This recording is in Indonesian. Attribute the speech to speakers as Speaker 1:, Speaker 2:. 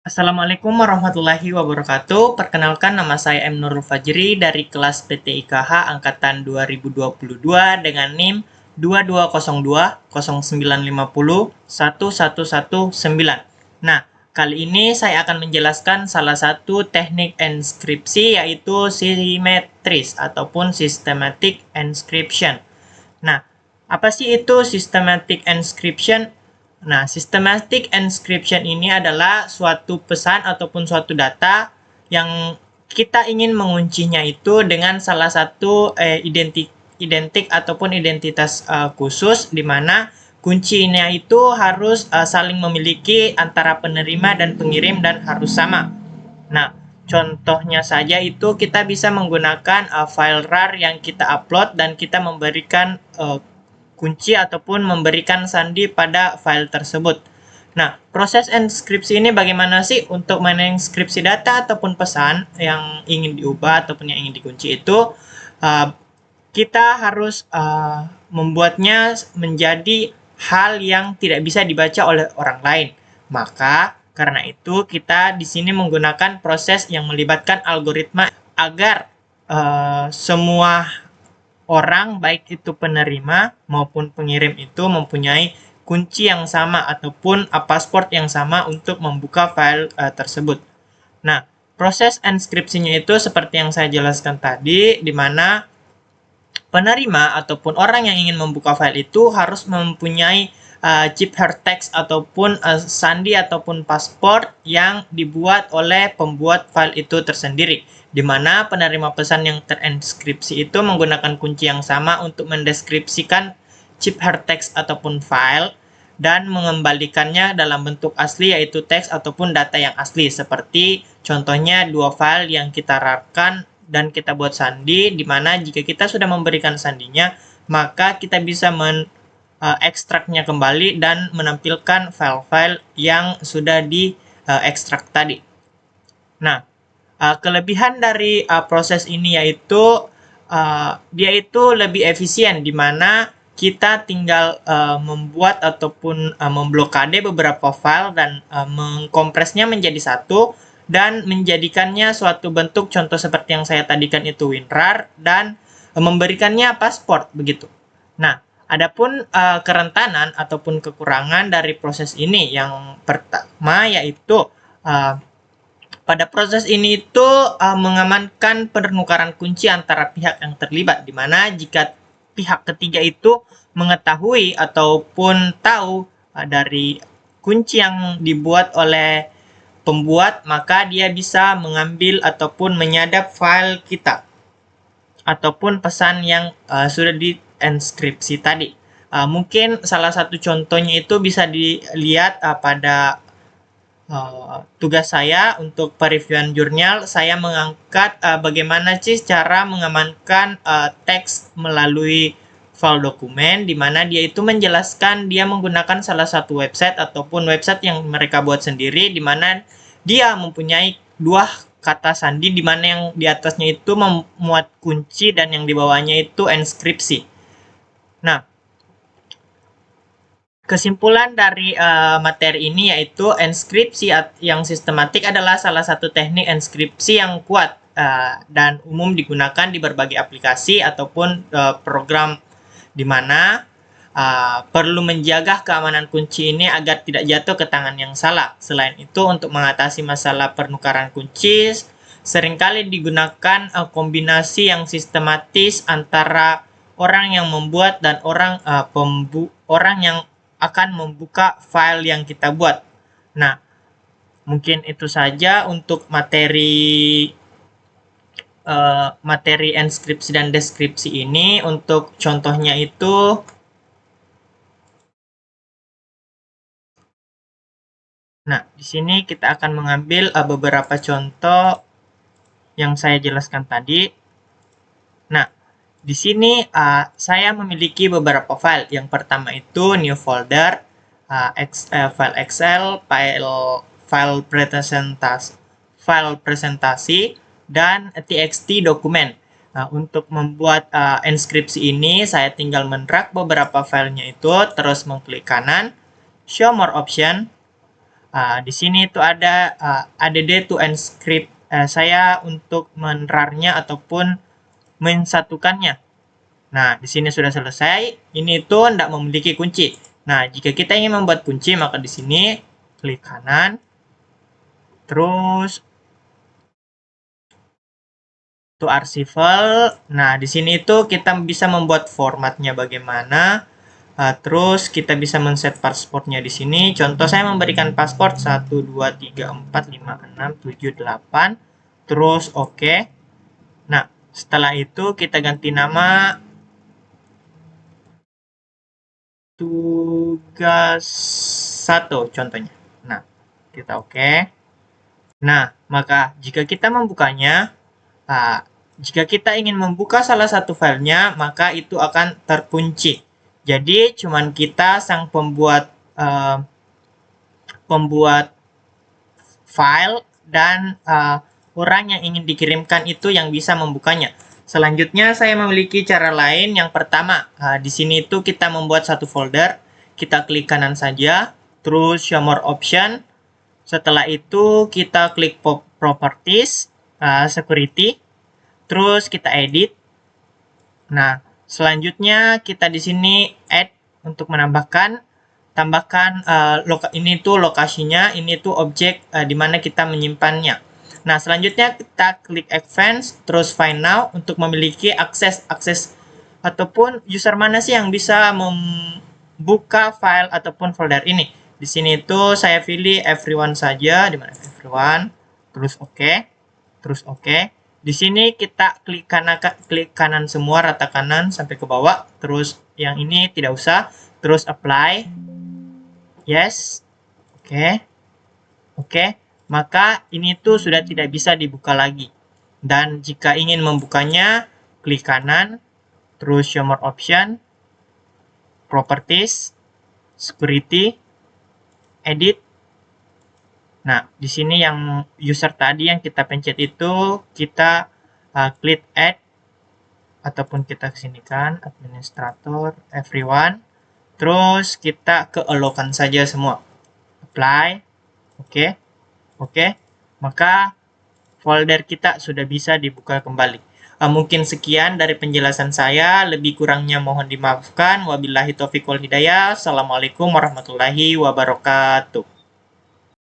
Speaker 1: Assalamualaikum warahmatullahi wabarakatuh. Perkenalkan, nama saya M. Nurul Fajri dari kelas PTIKH angkatan 2022 dengan NIM 220209501119. Nah, kali ini saya akan menjelaskan salah satu teknik enskripsi yaitu simetris ataupun systematic encryption. Nah, apa sih itu systematic encryption? Nah, systematic encryption ini adalah suatu pesan ataupun suatu data yang kita ingin menguncinya itu dengan salah satu identik ataupun identitas khusus, di mana kuncinya itu harus saling memiliki antara penerima dan pengirim dan harus sama. Nah, contohnya saja itu kita bisa menggunakan file RAR yang kita upload dan kita memberikan kunci ataupun memberikan sandi pada file tersebut. Nah, proses enskripsi ini bagaimana sih untuk menenskripsi data ataupun pesan yang ingin diubah ataupun yang ingin dikunci itu? Kita harus membuatnya menjadi hal yang tidak bisa dibaca oleh orang lain. Maka karena itu kita di sini menggunakan proses yang melibatkan algoritma agar semua orang, baik itu penerima maupun pengirim, itu mempunyai kunci yang sama ataupun password yang sama untuk membuka file tersebut. Nah, proses enskripsinya itu seperti yang saya jelaskan tadi, di mana penerima ataupun orang yang ingin membuka file itu harus mempunyai chip hypertext ataupun sandi ataupun password yang dibuat oleh pembuat file itu tersendiri, di mana penerima pesan yang terenskripsi itu menggunakan kunci yang sama untuk mendeskripsikan chip hypertext ataupun file dan mengembalikannya dalam bentuk asli, yaitu teks ataupun data yang asli, seperti contohnya dua file yang kita rarkan dan kita buat sandi, di mana jika kita sudah memberikan sandinya, maka kita bisa ekstraknya kembali dan menampilkan file-file yang sudah diekstrak tadi. Nah, kelebihan dari proses ini yaitu dia itu lebih efisien, di mana kita tinggal membuat ataupun memblokade beberapa file dan mengkompresnya menjadi satu dan menjadikannya suatu bentuk contoh seperti yang saya tadikan itu WinRAR dan memberikannya password begitu. Nah, adapun kerentanan ataupun kekurangan dari proses ini, yang pertama yaitu pada proses ini itu mengamankan penukaran kunci antara pihak yang terlibat, di mana jika pihak ketiga itu mengetahui ataupun tahu dari kunci yang dibuat oleh pembuat, maka dia bisa mengambil ataupun menyadap file kita ataupun pesan yang sudah dienkripsi tadi. Mungkin salah satu contohnya itu bisa dilihat pada tugas saya untuk pereviewan jurnal. Saya mengangkat bagaimana sih cara mengamankan teks melalui file dokumen, di mana dia itu menjelaskan dia menggunakan salah satu website ataupun website yang mereka buat sendiri, di mana dia mempunyai dua kata sandi, di mana yang di atasnya itu memuat kunci dan yang di bawahnya itu enskripsi. Nah, kesimpulan dari materi ini yaitu enskripsi yang sistematik adalah salah satu teknik enskripsi yang kuat dan umum digunakan di berbagai aplikasi ataupun program, di mana perlu menjaga keamanan kunci ini agar tidak jatuh ke tangan yang salah. Selain itu, untuk mengatasi masalah penukaran kunci, seringkali digunakan kombinasi yang sistematis antara orang yang membuat dan orang yang akan membuka file yang kita buat. Nah, mungkin itu saja untuk materi enskripsi dan deskripsi ini. Untuk contohnya itu, nah, di sini kita akan mengambil beberapa contoh yang saya jelaskan tadi. Nah, di sini saya memiliki beberapa file. Yang pertama itu new folder, file Excel, file presentasi, dan txt dokumen. Untuk membuat enskripsi ini, saya tinggal mendrag beberapa filenya itu, terus mengklik kanan, show more option, Di sini itu ada add to encrypt saya untuk menrarnya ataupun mensatukannya. Nah, di sini sudah selesai. Ini itu tidak memiliki kunci. Nah, jika kita ingin membuat kunci, maka di sini klik kanan, terus to archival. Nah, di sini itu kita bisa membuat formatnya bagaimana. Terus kita bisa men-set pasportnya di sini. Contoh saya memberikan paspor 1, 2, 3, 4, 5, 6, 7, 8. Terus oke. Nah, setelah itu kita ganti nama tugas 1 contohnya. Nah, kita oke. Nah, maka jika kita membukanya, jika kita ingin membuka salah satu filenya, maka itu akan terkunci. Jadi, cuman kita sang pembuat file dan orang yang ingin dikirimkan itu yang bisa membukanya. Selanjutnya, saya memiliki cara lain. Yang pertama, di sini itu kita membuat satu folder. Kita klik kanan saja, terus show more option. Setelah itu, kita klik properties, security. Terus kita edit. Nah, selanjutnya kita di sini add untuk menambahkan, tambahkan ini tuh lokasinya, ini tuh objek di mana kita menyimpannya. Nah, selanjutnya kita klik advance, terus find now untuk memiliki akses ataupun user mana sih yang bisa membuka file ataupun folder ini. Di sini itu saya pilih everyone saja, di mana everyone, terus oke, terus oke. Di sini kita klik kanan semua, rata kanan sampai ke bawah. Terus yang ini tidak usah. Terus apply. Yes. Oke. Oke. Maka ini tuh sudah tidak bisa dibuka lagi. Dan jika ingin membukanya, klik kanan. Terus show more option. Properties. Security. Edit. Nah, di sini yang user tadi yang kita pencet itu, kita klik add, ataupun kita kesinikan, administrator, everyone. Terus kita kealokan saja semua. Apply. Oke. Oke. Maka folder kita sudah bisa dibuka kembali. Mungkin sekian dari penjelasan saya. Lebih kurangnya mohon dimaafkan. Wabillahi taufiq wal hidayah. Assalamualaikum warahmatullahi wabarakatuh.